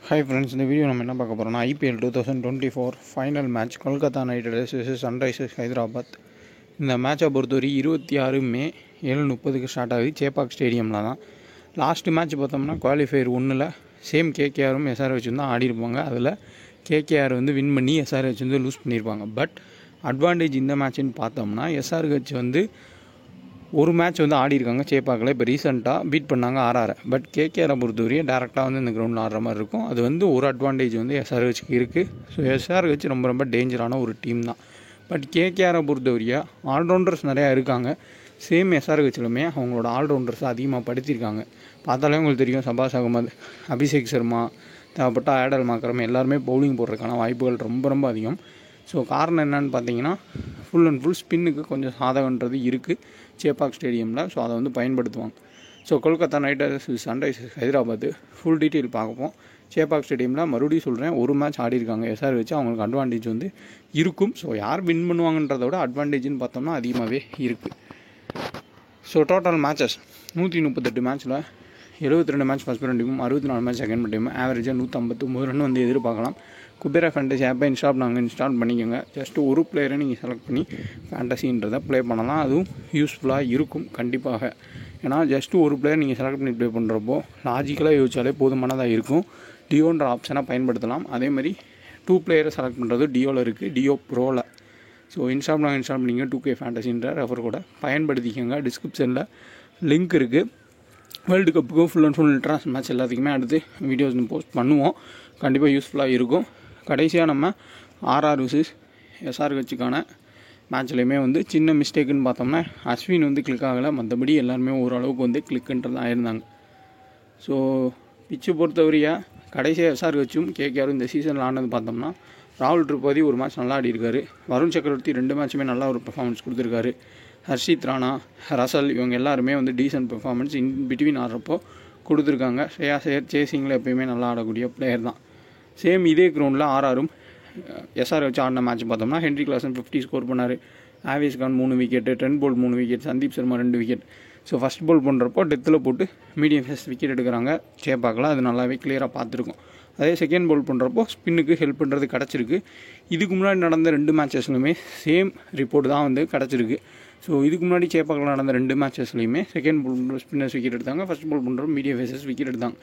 Hi friends, இந்த video நம்ம என்ன பார்க்க போகிறோம்னா IPL 2024 final match Kolkata night Riders vs Sunrisers Hyderabad. இந்த மேட்சை பொறுத்தவரை 26 மே 7:30 ஸ்டார்ட் ஆகுது. சேப்பாக் ஸ்டேடியமில் தான். லாஸ்ட்டு மேட்ச் பார்த்தோம்னா குவாலிஃபயர் 1ல் சேம் கேகேஆரும் SRH தான் ஆடிருப்பாங்க. அதில் கேகேஆர் வின் பண்ணி SRH லூஸ் பண்ணியிருப்பாங்க. பட் அட்வான்டேஜ் இந்த மேட்ச்னு பார்த்தோம்னா SRH ஒரு மேட்ச் ஆடிருக்காங்க சேப்பாக்கில். இப்போ ரீசெண்டாக பீட் பண்ணாங்க ஆர்ஆரை. பட் கேகேஆரை பொறுத்தவரையும் டேரெக்டாக இந்த கிரவுண்டில் ஆடுற மாதிரி இருக்கும். அது ஒரு அட்வான்டேஜ் SRHக்கு இருக்குது. ஸோ SRH ரொம்ப டேஞ்சரான ஒரு டீம் தான். பட் கேகேஆரை பொறுத்தவரையும் ஆல்ரவுண்டர்ஸ் நிறையா இருக்காங்க. சேம் SRHலுமே அவங்களோட ஆல்ரவுண்டர்ஸ் அதிகமாக படுத்தியிருக்காங்க. பார்த்தாலே உங்களுக்கு தெரியும், சபாஸ் அகமது, அபிஷேக் சர்மா, தேவைப்பட்ட ஆடல் மாக்கரம் எல்லாருமே பவுலிங் போடுறதுக்கான வாய்ப்புகள் ரொம்ப அதிகம். ஸோ காரணம் என்னன்னு பார்த்தீங்கன்னா, ஃபுல் அண்ட் ஃபுல் ஸ்பின்னுக்கு கொஞ்சம் சாதகன்றது இருக்குது சேப்பாக் ஸ்டேடியமில். ஸோ அதை பயன்படுத்துவாங்க. So Kolkata night Riders Sunrisers Hyderabad full detail பார்ப்போம். சேப்பாக் ஸ்டேடியமில் மறுபடியும் சொல்கிறேன், ஒரு மேட்ச் ஆடிருக்காங்க SRH. அவங்களுக்கு அட்வான்டேஜ் இருக்கும். ஸோ யார் வின் பண்ணுவாங்கன்றத விட அட்வான்டேஜ்னு பார்த்தோம்னா அதிகமாகவே இருக்குது. ஸோ டோட்டல் மேட்சஸ் 138 மேட்ச்சில் 72 மேட்ச் ஃபஸ்ட் டீமும் 64 மேட்ச் செகண்ட் டீமும் ஆவரேஜாக 159 ரன் எதிர்பார்க்கலாம். குபேரா ஃபேண்டசி ஆப்பை இன்ஸ்டால் பண்ணிக்கோங்க. ஜஸ்ட் ஒரு பிளேயரை நீங்கள் செலக்ட் பண்ணி ஃபேண்டசின்றதை ப்ளே பண்ணலாம். அதுவும் யூஸ்ஃபுல்லாக இருக்கும் கண்டிப்பாக. ஏன்னா ஜஸ்ட்டு ஒரு பிளேயர் நீங்கள் செலக்ட் பண்ணி ப்ளே பண்ணுறப்போ லாஜிக்கலாக யோசிச்சாலே போதுமானதாக இருக்கும். டியோன்ற ஆப்ஷனை பயன்படுத்தலாம். அதேமாதிரி 2 பிளேயரை செலக்ட் பண்ணுறது டியோவில் இருக்குது, டியோ ப்ரோவில். ஸோ இன்ஸ்டால் பண்ணிங்க 2K ஃபேண்டசின்ற ரெஃபர் கூட பயன்படுத்திக்கோங்க. டிஸ்கிரிப்ஷனில் லிங்க் இருக்குது. வேர்ல்டு கப்புக்கும் full and full international match எல்லாத்துக்குமே அடுத்து வீடியோஸ் போஸ்ட் பண்ணுவோம். கண்டிப்பாக யூஸ்ஃபுல்லாக இருக்கும். கடைசியாக நம்ம ஆர்ஆர் vs SRHக்கான மேட்ச்லேயுமே சின்ன மிஸ்டேக்குன்னு பார்த்தோம்னா அஸ்வின் கிளிக் ஆகலை. மற்றபடி எல்லாருமே ஓரளவுக்கு கிளிக்குன்றது ஆயிருந்தாங்க. ஸோ பிச்சு பொறுத்தவரையா கடைசியாக SRHும் கேகேஆரும் இந்த சீசனில் ஆனது பார்த்தோம்னா, ராகுல் திரிபாதி ஒரு மேட்ச் நல்லா ஆடிருக்காரு. வருண் சக்கரவர்த்தி 2 மேட்சுமே நல்ல ஒரு பெர்ஃபார்மன்ஸ் கொடுத்துருக்காரு. ஹர்ஷித் ராணா, ரசல் இவங்க எல்லாருமே டீசன்ட் பெர்ஃபார்மன்ஸ் இன் பிட்வீன் ஆடுறப்போ கொடுத்துருக்காங்க. ஸ்ரேயா ஐயர் சேசிங்கில் எப்பயுமே நல்லா ஆடக்கூடிய பிளேயர் தான். சேம் இதே கிரவுண்டில் ஆர்ஆரும் SRH ஆடின மேட்ச் பார்த்தோம்னா, ஹென்ரி கிளாசன் 50 ஸ்கோர் பண்ணார். Avesh Khan 3 wicket, Trent Boult 3 wicket, Sandeep Sharma 2 wicket. So first ball பண்ணுறப்போ டெத்தில் போட்டு மீடியம் ஃபேஸ்ட் விக்கெட் எடுக்கிறாங்க சேப்பாக்கில். அது நல்லாவே கிளியராக பார்த்துருக்கோம். அதே செகண்ட் பால் பண்ணுறப்போ ஸ்பின்னுக்கு ஹெல்ப் பண்ணுறது கிடச்சிருக்கு. இதுக்கு முன்னாடி நடந்த 2 மேட்சஸ்லையுமே சேம் ரிப்போர்ட் தான் கிடச்சிருக்கு. ஸோ இதுக்கு முன்னாடி சேப்பாக்கில் நடந்த 2 மேட்சஸ்லையுமே செகண்ட் பால் பண்ணுற ஸ்பின்னர்ஸ் விக்கெட் எடுத்தாங்க, ஃபஸ்ட் பால் பண்ணுறப்போ மீடியம் ஃபேஸஸ் விக்கெட் எடுத்தாங்க.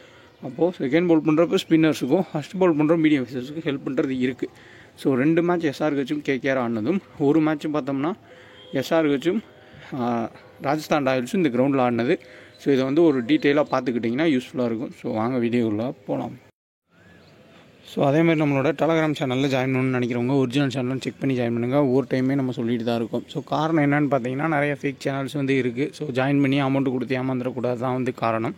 அப்போது செகண்ட் பால் பண்ணுறப்போ ஸ்பின்னர்ஸுக்கும் ஃபஸ்ட் பால் பண்ணுற மீடியம் ஃபேஸஸுக்கும் ஹெல்ப் பண்ணுறது இருக்குது. ஸோ 2 மேட்ச் SRHும் கேகேஆர் ஆடினதும், ஒரு மேட்ச் பார்த்தோம்னா SRHும் ராஜஸ்தான் ராயல்ஸும் இந்த கிரவுண்டில் ஆடினது. ஸோ இதை ஒரு டீட்டெயிலாக பார்த்துக்கிட்டிங்கன்னா யூஸ்ஃபுல்லாக இருக்கும். ஸோ வாங்க வீடியோக்குள்ளே போகலாம். ஸோ அதேமாதிரி நம்மளோட டெலகிராம் சேனலில் ஜாயின் பண்ணணும்னு நினைக்கிறவங்க ஒரிஜினல் சேனலும் செக் பண்ணி ஜாயின் பண்ணுங்கள். ஒவ்வொரு டைமே நம்ம சொல்லிட்டு தான் இருக்கோம். ஸோ காரணம் என்னென்னு பார்த்தீங்கன்னா, நிறைய ஃபேக் சேனல்ஸ் இருக்குது. ஸோ ஜாயின் பண்ணி அமௌண்ட் கொடுத்து ஏமாந்துடக்கூடாது தான் காரணம்.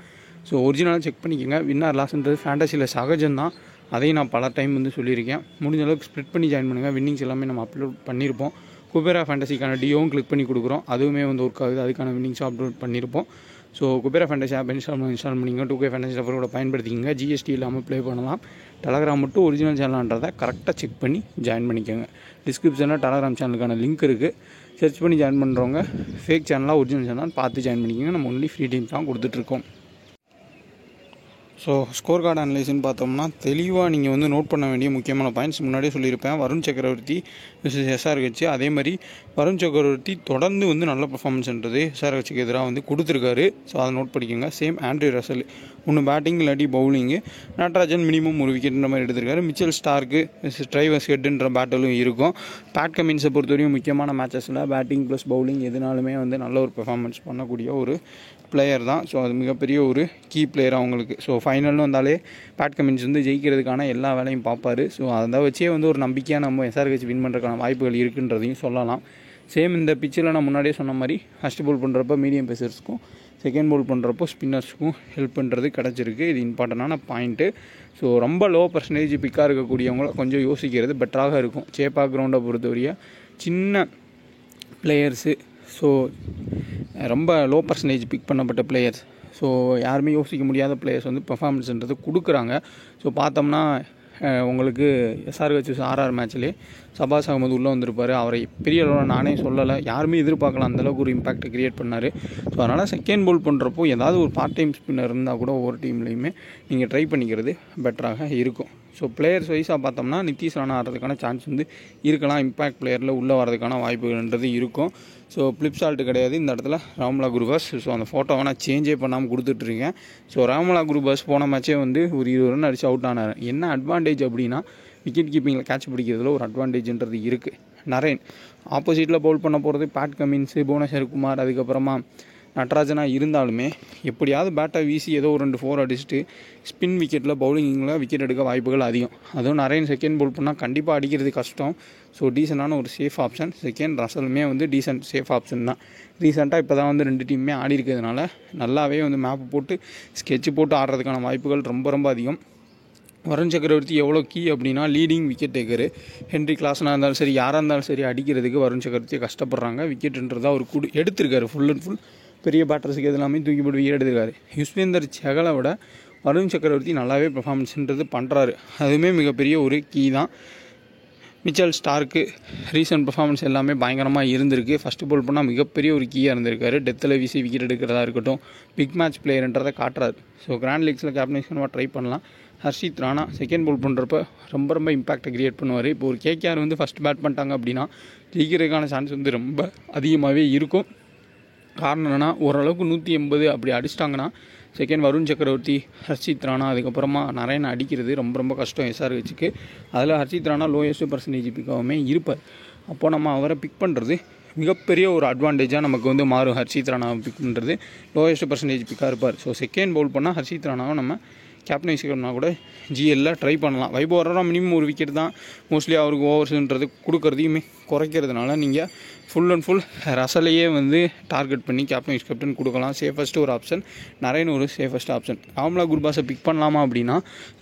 ஸோ ஒரிஜினலாக செக் பண்ணிக்கோங்க. வின்னர் லாஸ்ன்றது ஃபேண்டசியில் சகஜம் தான். அதையும் நான் பல டைம் சொல்லியிருக்கேன். முடிஞ்ச அளவுக்கு ஸ்ப்ளிட் பண்ணி ஜாயின் பண்ணுங்கள். வின்னிங்ஸ் எல்லாமே நம்ம அப்லோட் பண்ணியிருப்போம். குபேரா ஃபேண்டசிக்கான டியோவும் கிளிக் பண்ணி கொடுக்குறோம். அதுவுமே ஒர்க் ஆகுது. அதுக்கான வின்னிங்ஸும் அப்லோட் பண்ணியிருப்போம். So Kubera fantasy app install பண்ணிங்க. 2K ஃபேண்டசி ரெஃபர் கூட பயன்படுத்திக்கங்க. GST இல்லாமல் ப்ளே பண்ணலாம். டெலகிராம் மட்டும் ஒரிஜினல் சேனல்ன்றதை கரெக்டாக செக் பண்ணி ஜாயின் பண்ணிக்கோங்க. டிஸ்கிரிப்ஷனில் டெலகிராம் சேனலுக்கான லிங்க் இருக்குது. சர்ச் பண்ணி ஜாயின் பண்ணுறவங்க ஃபேக் சேனலாக ஒரிஜினல் சேனல் பார்த்து ஜாயின் பண்ணிக்கோங்க. நம்ம ஒன்லி ஃப்ரீ டீம்ஸ் தான் கொடுத்துட்ருக்கோம். ஸோ ஸ்கோர் கார்டு அனலைஸ்ன்னு பார்த்தோம்னா, தெளிவாக நீங்கள் நோட் பண்ண வேண்டிய முக்கியமான பாயிண்ட்ஸ் முன்னாடியே சொல்லியிருப்பேன். வருண் சக்கரவர்த்தி vs SRH. அதே மாதிரி வருண் சக்கரவர்த்தி தொடர்ந்து நல்ல பர்ஃபார்மன்ஸ்ன்றது SRHக்கு எதிராக கொடுத்துருக்காரு. ஸோ அதை நோட் பண்ணிக்கோங்க. சேம் ஆண்ட்ரி ரசல் ஒன்று பேட்டிங் இல்லாட்டி பவுலிங்கு. நடராஜன் மினிமம் 1 விக்கெட்ன்ற மாதிரி எடுத்திருக்காரு. மிச்சல் ஸ்டார்க்கு ட்ரைவர்ஸ் ஹெட்டுன்ற பேட்டலும் இருக்கும். பேட் கமின்ஸை பொறுத்தவரையும் முக்கியமான மேட்சஸில் பேட்டிங் ப்ளஸ் பவுலிங் எதுனாலுமே நல்ல ஒரு பெர்ஃபார்மன்ஸ் பண்ணக்கூடிய ஒரு பிளேயர் தான். ஸோ அது மிகப்பெரிய ஒரு கீ பிளேயர் அவங்களுக்கு. ஸோ ஃபைனல்னு வந்தாலே பேட் கமின்ஸ் ஜெயிக்கிறதுக்கான எல்லா வேலையும் பார்ப்பார். ஸோ அதை வச்சே ஒரு நம்பிக்கையாக நம்ம SRH வின் பண்ணுறதுக்கான வாய்ப்புகள் இருக்குன்றதையும் சொல்லலாம். சேம் இந்த பிச்சில் நான் முன்னாடியே சொன்ன மாதிரி ஃபஸ்ட் பால் பண்ணுறப்போ மீடியம் பேசர்ஸ்க்கும் செகண்ட் பால் பண்ணுறப்போ ஸ்பின்னர்ஸுக்கும் ஹெல்ப் பண்ணுறது கிடச்சிருக்கு. இது இம்பார்ட்டண்டான பாயிண்ட்டு. ஸோ ரொம்ப லோ பர்சன்டேஜ் பிக்காக இருக்கக்கூடியவங்கள கொஞ்சம் யோசிக்கிறது பெட்டராக இருக்கும். சேப்பா கிரவுண்டை பொறுத்தவரைய சின்ன பிளேயர்ஸு, ஸோ ரொம்ப லோ பர்சன்டேஜ் பிக் பண்ணப்பட்ட பிளேயர்ஸ், ஸோ யாருமே யோசிக்க முடியாத பிளேயர்ஸ் பெர்ஃபார்மன்ஸ்ன்றது கொடுக்குறாங்க. ஸோ பார்த்தோம்னா உங்களுக்கு SRH ஆர்ஆர் மேட்ச்லேயே சபாஸ் அகமது உள்ளே வந்திருப்பார். அவரை பெரிய அளவில் நானே சொல்லலை, யாருமே எதிர்பார்க்கலாம் அந்தளவுக்கு ஒரு இம்பாக்ட் கிரியேட் பண்ணார். ஸோ அதனால் செகண்ட் போல் பண்ணுறப்போ ஏதாவது ஒரு பார்ட் டைம் ஸ்பின்னர் இருந்தால் கூட ஒவ்வொரு டீம்லேயுமே நீங்கள் ட்ரை பண்ணிக்கிறது பெட்டராக இருக்கும். ஸோ பிளேயர்ஸ் வைஸாக பார்த்தோம்னா நிதிஷ் ராணா ஆடுறதுக்கான சான்ஸ் வந்து இருக்கலாம். இம்பாக்ட் பிளேயரில் உள்ளே வரதுக்கான வாய்ப்புகள்ன்றது இருக்கும். ஸோ ஃப்ளிப்சால்ட்டு கிடையாது இந்த இடத்துல, ராம்லா குருபாஸ். ஸோ அந்த ஃபோட்டோவை நான் சேஞ்சே பண்ணாமல் கொடுத்துட்ருக்கேன். ஸோ ராம்லா குருபாஸ் போன மேட்சே வந்து ஒரு 20 ரன் அடித்து அவுட் ஆனார். என்ன அட்வான்டேஜ் அப்படின்னா விக்கெட் கீப்பிங்கில் கேட்ச் பிடிக்கிறதுல ஒரு அட்வான்டேஜ்ன்றது இருக்குது. நரேன் ஆப்போசிட்டில் பவுல் பண்ண போகிறது பேட் கமின்ஸு, புவனேஸ்வர் குமார், அதுக்கப்புறமா நட்ராஜனா இருந்தாலுமே எப்படியாவது பேட்டை வீசி ஏதோ ஒரு 2-4 அடிச்சுட்டு ஸ்பின் விக்கெட்டில் பவுலிங்கில் விக்கெட் எடுக்க வாய்ப்புகள் அதிகம். அதுவும் நரேன் செகண்ட் பவுல் பண்ணால் கண்டிப்பாக அடிக்கிறது கஷ்டம். ஸோ டீசெண்டான ஒரு சேஃப் ஆப்ஷன். செகண்ட் ரசலுமே வந்து டீசென்ட் சேஃப் ஆப்ஷன் தான். ரீசெண்டாக இப்போ தான் வந்து 2 டீமுமே ஆடி இருக்கிறதுனால நல்லாவே வந்து மேப்பு போட்டு ஸ்கெட்சு போட்டு ஆடுறதுக்கான வாய்ப்புகள் ரொம்ப ரொம்ப அதிகம். வருண் சக்கரவர்த்தி எவ்வளோ கீ அப்படின்னா லீடிங் விக்கெட் டேக்கரு. ஹென்ரி கிளாஸ்னாக இருந்தாலும் சரி, யாராக இருந்தாலும் சரி, அடிக்கிறதுக்கு வருண் சக்கரவர்த்தியை கஷ்டப்படுறாங்க. விக்கெட்டுன்றது அவர் எடுத்திருக்காரு. ஃபுல் அண்ட் ஃபுல் பெரிய பேட்டர்ஸுக்கு எல்லாமே தூக்கி போட்டு விக்கெட் எடுத்திருக்காரு. யுஸ்வேந்தர் சகலை விட வருண் சக்கரவர்த்தி நல்லாவே பெர்ஃபார்மன்ஸ்ன்றது பண்ணுறாரு. அதுவுமே மிகப்பெரிய ஒரு கீ தான். மிச்சல் ஸ்டார்க்கு ரீசன்ட் பெர்ஃபார்மன்ஸ் எல்லாமே பயங்கரமாக இருந்திருக்கு. ஃபஸ்ட்டு போல் பண்ணால் மிகப்பெரிய ஒரு கீயாக இருந்திருக்காரு. டெத்தில் வீசி விக்கெட் எடுக்கிறதா இருக்கட்டும், பிக் மேட்ச் பிளேயர்ன்றதை காட்டுறாரு. ஸோ கிராண்ட் லீக்ஸில் கேப்டன்ஷிப்பாக ட்ரை பண்ணலாம். ஹர்ஷித் ராணா செகண்ட் போல் பண்ணுறப்ப ரொம்ப ரொம்ப இம்பாக்டை கிரியேட் பண்ணுவார். இப்போ ஒரு KKR வந்து ஃபஸ்ட் பேட் பண்ணிட்டாங்க அப்படின்னா ஜெயிக்கிறதுக்கான சான்ஸ் வந்து ரொம்ப அதிகமாகவே இருக்கும். காரணம் என்னென்னா ஓரளவுக்கு 180 அப்படி அடிச்சிட்டாங்கன்னா செகண்ட் வருண் சக்கரவர்த்தி, ஹர்ஷித் ராணா, அதுக்கப்புறமா நரேன் அடிக்கிறது ரொம்ப ரொம்ப கஷ்டம் SRHக்கு. அதில் ஹர்ஷித் ராணா லோயஸ்ட் பர்சன்டேஜ் பிக்காகவுமே இருப்பார். அப்போது நம்ம அவரை பிக் பண்ணுறது மிகப்பெரிய ஒரு அட்வான்டேஜாக நமக்கு வந்து மாறும். ஹர்ஷித் ராணாவை பிக் பண்ணுறது லோயஸ்ட் பர்சன்டேஜ் பிக்காக இருப்பார். ஸோ செகண்ட் பவுல் பண்ணால் ஹர்ஷித் ராணாவை நம்ம கேப்டன் வைஸ்கர்னா கூட GLல ட்ரை பண்ணலாம். வைபவ் வர்றா மினிமம் ஒரு விக்கெட் தான். மோஸ்ட்லி அவருக்கு ஓவர்ஸுன்றது கொடுக்குறதையுமே குறைக்கிறதுனால நீங்கள் ஃபுல் அண்ட் ஃபுல் ரசலையே வந்து டார்கெட் பண்ணி கேப்டன் வைஸ் கேப்டன் கொடுக்கலாம். சேஃபஸ்ட் ஒரு ஆப்ஷன். நரேன் ஒரு சேஃபஸ்ட் ஆப்ஷன். ராம்லா குர்பாஸை பிக் பண்ணலாமா அப்படின்னா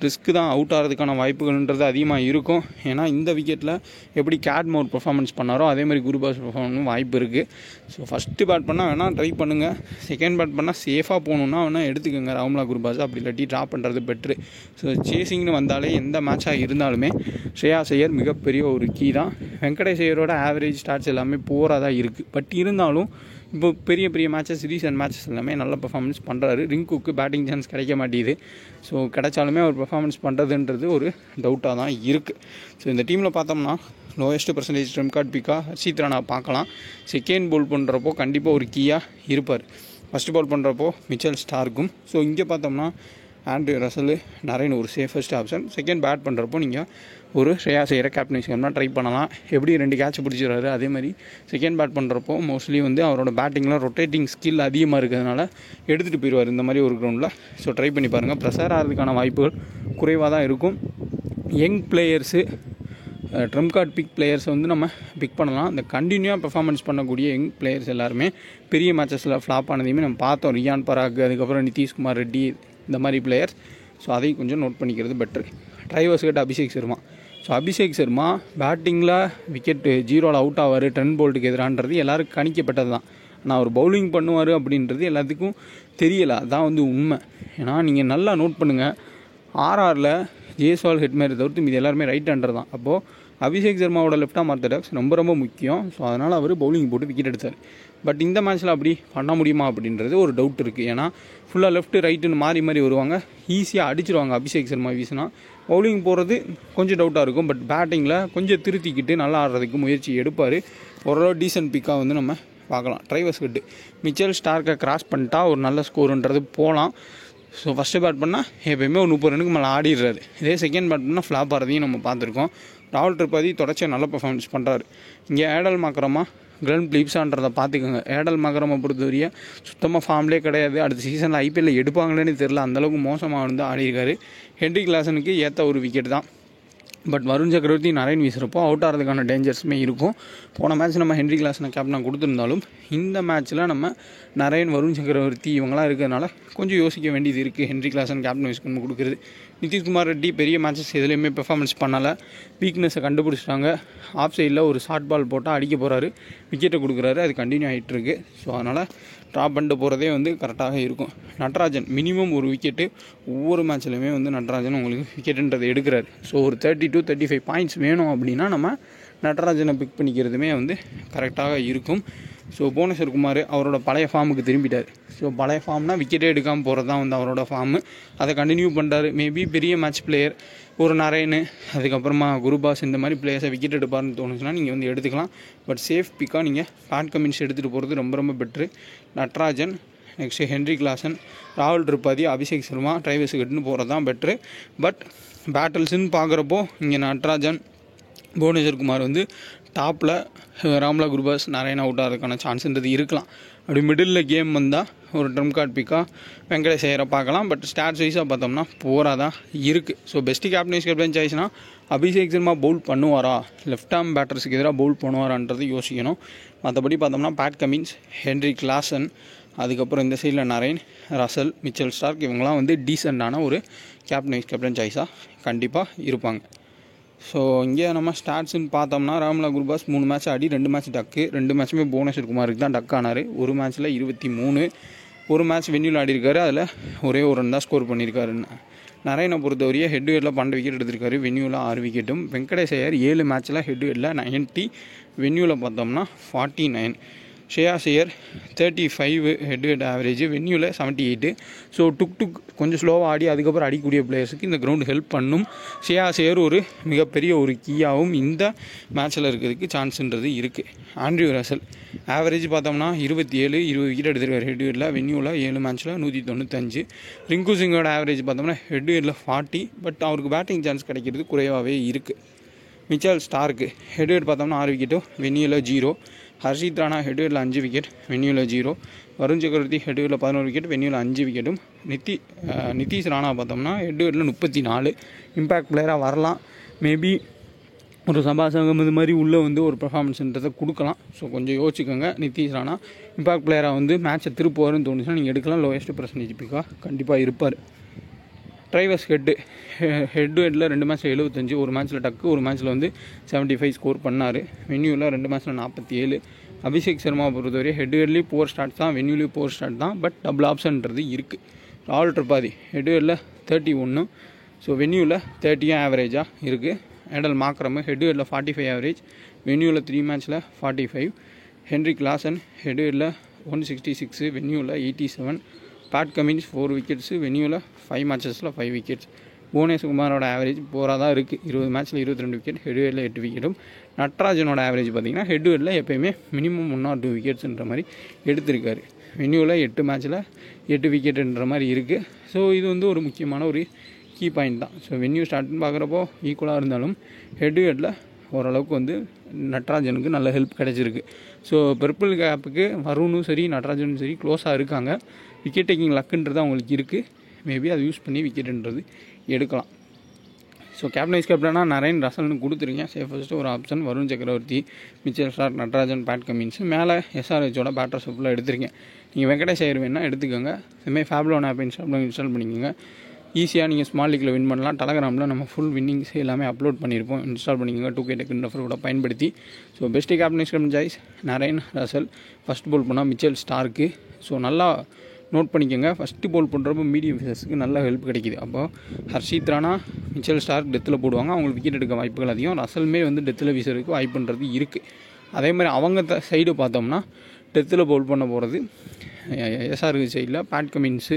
ரிஸ்க் தான். அவுட் ஆகிறதுக்கான வாய்ப்புகள்ன்றது அதிகமாக இருக்கும். ஏன்னா இந்த விக்கெட்டில் எப்படி கேட்மோர் பெர்ஃபார்மன்ஸ் பண்ணாரோ அதேமாதிரி குர்பாஸ் பெர்ஃபார்மன்ஸும் வாய்ப்பு இருக்குது. ஸோ ஃபஸ்ட்டு பேட் பண்ணால் வேணால் ட்ரை பண்ணுங்கள். செகண்ட் பேட் பண்ணால் சேஃபாக போகணுன்னா வேணால் எடுத்துக்கோங்க ராம்லா குர்பாஸ். அப்படி இல்லாட்டி ட்ராப் பண்ணுறது பெட்ரு. ஸோ சேசிங்னு வந்தாலே எந்த மேட்சாக இருந்தாலுமே ஸ்ரேயாஸ் ஐயர் மிகப்பெரிய ஒரு கீ தான். வெங்கடேஷ் ஐயரோட ஆவரேஜ் ஸ்டாட்ஸ் எல்லாமே போராக தான் இருக்குது. பட் இருந்தாலும் இப்போ பெரிய பெரிய மேட்சஸ், ரீசன்ட் மேட்சஸ் எல்லாமே நல்ல பெர்ஃபார்மன்ஸ் பண்ணுறாரு. ரிங்குக்கு பேட்டிங் சான்ஸ் கிடைக்க மாட்டேங்குது. ஸோ கிடைச்சாலுமே அவர் பெர்ஃபார்மன்ஸ் பண்ணுறதுன்றது ஒரு டவுட்டாக தான் இருக்குது. ஸோ இந்த டீமில் பார்த்தோம்னா லோயஸ்ட் பர்சன்டேஜ் ட்ரம் கார்ட் பிக்காக ஹர்ஷித் ராணா பார்க்கலாம். செகண்ட் பவுல் பண்ணுறப்போ கண்டிப்பாக ஒரு கீயாக இருப்பார். ஃபஸ்ட்டு பவுல் பண்ணுறப்போ மிச்சல் ஸ்டார்க்கும். ஸோ இங்கே பார்த்தோம்னா ஆண்ட்ரூ ரசல், நரேன் ஒரு சேஃபஸ்ட் ஆப்ஷன். செகண்ட் பேட் பண்ணுறப்போ நீங்கள் ஒரு ஸ்ரேயாஸ் ஐயரை கேப்டன் வைஸ்கர்னா ட்ரை பண்ணலாம். எப்படி 2 கேட்ச் பிடிச்சிடுறாரு. அதே மாதிரி செகண்ட் பேட் பண்ணுறப்போ மோஸ்ட்லி வந்து அவரோட பேட்டிங்கில் ரொட்டேட்டிங் ஸ்கில் அதிகமாக இருக்கிறதுனால எடுத்துகிட்டு போயிடுவார் இந்த மாதிரி ஒரு கிரவுண்டில். ஸோ ட்ரை பண்ணி பாருங்கள். ப்ரெஷர் ஆகிறதுக்கான வாய்ப்புகள் குறைவாக தான் இருக்கும். Young players, trump card pick பிளேயர்ஸை வந்து நம்ம பிக் பண்ணலாம். அந்த கண்டினியூவாக பெர்ஃபார்மன்ஸ் பண்ணக்கூடிய யங் பிளேயர்ஸ் எல்லாருமே பெரிய மேட்சஸில் ஃப்ளாப் ஆனதையுமே நம்ம பார்த்தோம். ரியான் பராக், அதுக்கப்புறம் நிதிஷ்குமார் ரெட்டி, இந்த மாதிரி பிளேயர்ஸ். ஸோ அதையும் கொஞ்சம் நோட் பண்ணிக்கிறது பெட்ரு. ட்ரைவர்ஸ் கிட்ட அபிஷேக் சர்மா. ஸோ அபிஷேக் சர்மா பேட்டிங்கில் விக்கெட்டு 0ல் அவுட் ஆவார் 10 போல்ட்டுக்கு எதிரான்றது எல்லாருக்கும் கணிக்கப்பட்டது தான். ஆனால் அவர் பவுலிங் பண்ணுவார் அப்படின்றது எல்லாத்துக்கும் தெரியலை. அதான் வந்து உண்மை. ஏன்னா நீங்கள் நல்லா நோட் பண்ணுங்கள், ஆர்ஆரில் ஜெய்ஸ்வால், ஹெட்மேரை தவிர்த்து மீது எல்லாருமே ரைட் ஹேண்டர் தான். அப்போது அபிஷேக் சர்மாவோட லெஃப்ட் ஆர்ம் ஆர்த்தடாக்ஸ் ரொம்ப ரொம்ப முக்கியம். ஸோ அதனால் அவர் பவுலிங் போட்டு விக்கெட் எடுத்தார். பட் இந்த மேட்ச்சில் அப்படி பண்ண முடியுமா அப்படின்றது ஒரு டவுட் இருக்குது. ஏன்னா ஃபுல்லாக லெஃப்ட்டு ரைட்டுன்னு மாறி மாறி வருவாங்க. ஈஸியாக அடிச்சிருவாங்க அபிஷேக் சர்மா வீசினா. பவுலிங் போகிறது கொஞ்சம் டவுட்டாக இருக்கும். பட் பேட்டிங்கில் கொஞ்சம் திருத்திக்கிட்டு நல்லா ஆடுறதுக்கு முயற்சி எடுப்பார். ஓரளவு டீசன்ட் பிக்காக வந்து நம்ம பார்க்கலாம். ட்ரைவர்ஸ் கிட்டு மிச்சல் ஸ்டார்க்கை கிராஸ் பண்ணிட்டா ஒரு நல்ல ஸ்கோருன்றது போகலாம். ஸோ ஃபஸ்ட்டு பேட் பண்ணால் எப்போயுமே ஒரு 30 ரனுக்கு மேலே ஆடிடுறாரு. இதே செகண்ட் பேட் பண்ணால் ஃப்ளாப் ஆகிறதையும் நம்ம பார்த்துருக்கோம். ராகுல் திரிபாதி தொடர்ச்சியாக நல்ல பெர்ஃபார்மன்ஸ் பண்ணுறாரு. இங்கே ஏடல் மாக்ரமா, கிளன் பிலிப்ஸான்றதை பார்த்துக்கோங்க. ஏடல் மாக்ரமை பொறுத்தவரைய சுத்தமாக ஃபார்ம்லேயே கிடையாது. அடுத்த சீசனில் IPL எடுப்பாங்களேன்னு தெரில, அந்தளவுக்கு மோசமாக வந்து ஆடிருக்காரு. ஹென்ரி கிளாசனுக்கு ஏற்ற ஒரு விக்கெட் தான். பட் வருண் சக்கரவர்த்தி நரேன் வீசுகிறப்போ அவுட் ஆகிறதுக்கான டேஞ்சர்ஸுமே இருக்கும். போன மேட்ச் நம்ம ஹென்ரி கிளாஸனை கேப்டனாக கொடுத்துருந்தாலும் இந்த மேட்ச்சில் நம்ம நரேன், வருண் சக்கரவர்த்தி இவங்களாம் இருக்கிறதுனால கொஞ்சம் யோசிக்க வேண்டியது இருக்குது. ஹென்ரி கிளாஸன் கேப்டன் வைஸ் கொடுக்குறது. நிதிஷ்குமார் ரெட்டி பெரிய மேட்சஸ் எதுலேயுமே பெர்ஃபார்மன்ஸ் பண்ணலை. வீக்னஸை கண்டுபிடிச்சிட்டாங்க. ஆஃப் சைடில் ஒரு ஷார்ட் பால் போட்டால் அடிக்க போகிறாரு, விக்கெட்டை கொடுக்குறாரு. அது கண்டினியூ ஆகிட்டுருக்கு. ஸோ அதனால் ட்ராப் பண்ணிட்டு போகிறதே வந்து கரெக்டாக இருக்கும். நட்ராஜன் மினிமம் ஒரு விக்கெட்டு ஒவ்வொரு மேட்ச்லையுமே வந்து நட்ராஜன் உங்களுக்கு விக்கெட்டுன்றது எடுக்கிறாரு. ஸோ ஒரு 30 to 35 பாயிண்ட்ஸ் வேணும் அப்படின்னா நம்ம நட்ராஜனை பிக் பண்ணிக்கிறதுமே வந்து கரெக்டாக இருக்கும். ஸோ புவனேஸ்வர் குமார் அவரோட பழைய ஃபார்முக்கு திரும்பிட்டார். ஸோ பழைய ஃபார்ம்னா விக்கெட்டே எடுக்காமல் போகிறது தான் வந்து அவரோட ஃபார்மு. அதை கண்டினியூ பண்ணுறாரு. மேபி பெரிய மேட்ச் பிளேயர் ஒரு நரேனு அதுக்கப்புறமா குருபாஸ் இந்த மாதிரி பிளேயர்ஸை விக்கெட் எடுப்பார்னு தோணுச்சுன்னா நீங்கள் வந்து எடுத்துக்கலாம். பட் சேஃப் பிக்காக நீங்கள் பேட் கமின்ஸ் எடுத்துகிட்டு போகிறது ரொம்ப ரொம்ப பெட்ரு. நட்ராஜன், நெக்ஸ்ட்டு ஹென்ரி கிளாசன், ராகுல் திரிபாதி, அபிஷேக் சர்மா, டிரைவர்ஸ் விக்கெட்னு போகிறது தான் பெட்ரு. பட் பேட்டில்ஸுன்னு பார்க்குறப்போ இங்கே நட்ராஜன், புவனேஸ்வர் குமார் வந்து டாப்பில், ராம்லா குருபாஸ் நரேன் அவுட் ஆகிறதுக்கான சான்ஸ்ன்றது இருக்கலாம். அப்படி மிடில் கேம் வந்தால் ஒரு ட்ரம் கார்ட் பிக்காக வெங்கடேஷ் ஐயரை பார்க்கலாம். பட் ஸ்டாட்ஸ் வைஸாக பார்த்தோம்னா போராதான் இருக்குது. ஸோ பெஸ்ட்டு கேப்டன் சாய்ஸ்னா அபிஷேக் சர்மா பவுல் பண்ணுவாரா, லெஃப்ட் ஆர்ம் பேட்டர்ஸுக்கு எதிராக பவுல் பண்ணுவாரான்றது யோசிக்கணும். மற்றபடி பார்த்தோம்னா பேட் கமின்ஸ், ஹென்ரி கிளாசன், அதுக்கப்புறம் இந்த சைடில் நரேன், ரசல், மிச்சல் ஸ்டார்க் இவங்களாம் வந்து டீசெண்டான ஒரு கேப்டன் சாய்ஸாக கண்டிப்பாக இருப்பாங்க. ஸோ இங்கே நம்ம ஸ்டாட்ஸ்ன்னு பார்த்தோம்னா ராம்லா குருபாஸ் 3 மேட்ச் ஆடி 2 மேட்ச் டக்கு, 2 மேட்ச்சுமே புவனேஸ்வர் குமாருக்கு தான் டக் ஆனார். ஒரு மேட்ச்சில் 23, ஒரு மேட்ச் வென்யூவில் ஆடிருக்காரு, அதில் ஒரே ஒரு ரன் தான் ஸ்கோர் பண்ணியிருக்காருன்னு. நரேனை பொறுத்தவரையே ஹெட் டு ஹெட்டில் 12 விக்கெட் எடுத்திருக்காரு, வென்யூவில் 6 விக்கெட்டும். வெங்கடேஷ் ஐயர் 7 மேட்ச்சில் ஹெட் டு ஹெட்டில் 90, வென்யூவில் பார்த்தோம்னா 49. Shreyas Iyer 35 head to head average, வென்யூவில் 78. ஸோ டுக் கொஞ்சம் ஸ்லோவாக ஆடி அதுக்கப்புறம் அடிக்கக்கூடிய பிளேயர்ஸுக்கு இந்த கிரவுண்டு ஹெல்ப் பண்ணும். ஷ்ரேயாஸ் ஐயர் ஒரு மிகப்பெரிய ஒரு கீயாகவும் இந்த மேட்ச்சில் இருக்கிறதுக்கு சான்ஸ்ன்றது இருக்குது. ஆண்ட்ரூ ரசல் ஆவரேஜ் பார்த்தோம்னா 27, 20 விக்கெட் எடுத்திருக்காரு ஹெட் டு ஹெட்டில், வென்யூவில் 7 மேட்ச்சில் 195. ரிங்கு சிங்கோட ஆவரேஜ் பார்த்தோம்னா ஹெட் டு ஹெட்டில் 40, பட் அவருக்கு பேட்டிங் சான்ஸ் கிடைக்கிறது குறைவாகவே இருக்குது. Mitchell Starc head to head பார்த்தோம்னா 6 விக்கெட்டும், வென்யூவில் 0. ஹர்ஷித் ராணா ஹெட் டு ஹெட்டில் 5 விக்கெட், வென்யூவில் 0. வருண் சக்கரவர்த்தி ஹெட் டு ஹெட்டில் 11 விக்கெட், வென்யூவில் 5 விக்கெட்டும். நிதிஷ் ராணா பார்த்தோம்னா ஹெட் டு ஹெட்டில் 34. இம்பேக்ட் பிளேயராக வரலாம். மேபி ஒரு சபாசங்கம் இது மாதிரி உள்ளே வந்து ஒரு பெர்ஃபார்மன்ஸ்ன்றதை கொடுக்கலாம். ஸோ கொஞ்சம் யோசிச்சுக்கோங்க. நிதிஷ் ராணா இம்பேக்ட் பிளேயராக வந்து மேட்சை திருப்புவாருன்னு தோணுச்சுன்னா நீங்கள் எடுக்கலாம். லோயஸ்ட் பர்சன்டேஜ் பிக்காக கண்டிப்பாக இருப்பார். டிரைவர்ஸ் ஹெட் டு ஹெட்டில் 2 மேட்ச்சில் 75, ஒரு மேட்ச்சில் டக்கு, ஒரு மேட்ச்சில் வந்து 75 ஸ்கோர் பண்ணார். வென்யூவில் 2 மேட்ச்சில் 47. அபிஷேக் சர்மா பொறுத்தவரை ஹெட் டு ஹெட்லேயும் போர் ஸ்டார்ட் தான், வென்யூலேயும் போர் ஸ்டார்ட் தான், பட் டபுள் ஆப்ஷன்ன்றது இருக்குது. ராகுல் திரிபாதி ஹெட் டு ஹெட்டில் 31, ஸோ வென்யூவில் 30 ஆவரேஜாக இருக்குது. ஏடல் மாக்ரம் ஹெட் டு ஹெட்டில் 45 ஆவரேஜ், வென்யூவில் 3 மேட்ச்சில் 45. ஹென்ரி கிளாசன் ஹெட் டு ஹெட்டில் 166, வென்யூவில் 87. பேட் கமின்ஸ் 4 விக்கெட்ஸு, வென்யூவில் 5 மேட்சஸில் 5 விக்கெட்ஸ். புவனேஸ்வர் குமாரோட ஆவரேஜ் போராக தான் இருக்குது. 20 மேட்ச்சில் 22 விக்கெட், ஹெட் டு ஹெட்டில் 8 விக்கெட்டும். நட்ராஜனோட ஆவரேஜ் பார்த்திங்கன்னா ஹெட் டு ஹெட்டில் எப்போயுமே மினிமம் 1 or 2 விக்கெட்ஸுன்ற மாதிரி எடுத்திருக்காரு. வென்யூவில் 8 மேட்ச்சில் 8 விக்கெட்டுன்ற மாதிரி இருக்குது. ஸோ இது வந்து ஒரு முக்கியமான ஒரு கீ பாயிண்ட் தான். ஸோ வென்யூ ஸ்டார்ட்னு பார்க்குறப்போ ஈக்குவலாக இருந்தாலும் ஹெட் டு ஹெட்டில் ஓரளவுக்கு வந்து நட்ராஜனுக்கு நல்ல ஹெல்ப் கிடச்சிருக்கு. ஸோ பர்பிள் கேப்புக்கு வருணும் சரி நட்ராஜனும் சரி க்ளோஸாக இருக்காங்க. விக்கெட் டேக்கிங் லக்குன்றது அவங்களுக்கு இருக்குது. மேபி அதை யூஸ் பண்ணி விக்கெட்டுன்றது எடுக்கலாம். ஸோ கேப்டனாக நரேன், ரசல்னு கொடுத்துருங்க. சேஃபஸ்ட்டு ஒரு option Varun Chakravarthy, Mitchell Starc, Natarajan, Pat Cummins. மேலே SRHோட பேட்டர்ஸ் ஃபுல்லாக எடுத்துருக்கேன். நீங்கள் வெங்கடேஷ் ஐயர் வேணால் எடுத்துக்கோங்க. இதுமாதிரி ஃபேப்லோன் ஆப் இன்ஸ்டால் பண்ணிக்கோங்க. ஈஸியாக நீங்கள் ஸ்மால் லீக்கில் வின் பண்ணலாம். டெலகிராமில் நம்ம ஃபுல் வின்னிங்ஸ் எல்லாமே அப்லோட் பண்ணியிருப்போம். இன்ஸ்டால் பண்ணிக்கோங்க 2K டெக்னிக் ரெஃபர் கூட பயன்படுத்தி. So best captain choice Narine, Russell. First bowl பண்ணால் மிச்சல் ஸ்டார்க்கு. ஸோ நல்லா நோட் பண்ணிக்கோங்க. ஃபஸ்ட்டு போல் பண்ணுறப்போ மீடியம் ஃபேஸுக்கு நல்ல ஹெல்ப் கிடைக்கிது. அப்போ ஹர்ஷித் ராணா, மிச்சல் ஸ்டார்க் டெத்தில் போடுவாங்க. அவங்களுக்கு விக்கெட் எடுக்க வாய்ப்புகள் அதிகம். ரசல்மே வந்து டெத்தில் வீசறதுக்கு வாய்ப்புன்றது இருக்குது. அதே மாதிரி அவங்க சைடு பார்த்தோம்னா டெத்தில் பவுல் பண்ண போகிறது SRH சைடில் பேட் கமின்ஸு,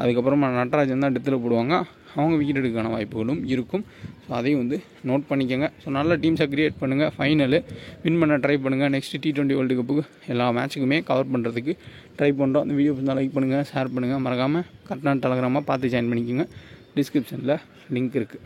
அதுக்கப்புறமா நட்ராஜன் தான் டெத்தில் போடுவாங்க. அவங்க விக்கெட் எடுக்கான வாய்ப்புகளும் இருக்கும். ஸோ அதையும் வந்து நோட் பண்ணிக்கோங்க. ஸோ நல்ல டீம்ஸை க்ரியேட் பண்ணுங்கள். ஃபைனலு வின் பண்ண ட்ரை பண்ணுங்கள். நெக்ஸ்ட் T20 வேர்ல்டு கப்புக்கு எல்லா மேட்சுக்குமே கவர் பண்ணுறதுக்கு ட்ரை பண்ணுறோம். அந்த வீடியோ இருந்தால் லைக் பண்ணுங்கள், ஷேர் பண்ணுங்கள். மறக்காமல் கரெக்டான டெலகிராமாக பார்த்து ஜாயின் பண்ணிக்கோங்க. டிஸ்கிரிப்ஷனில் லிங்க் இருக்குது.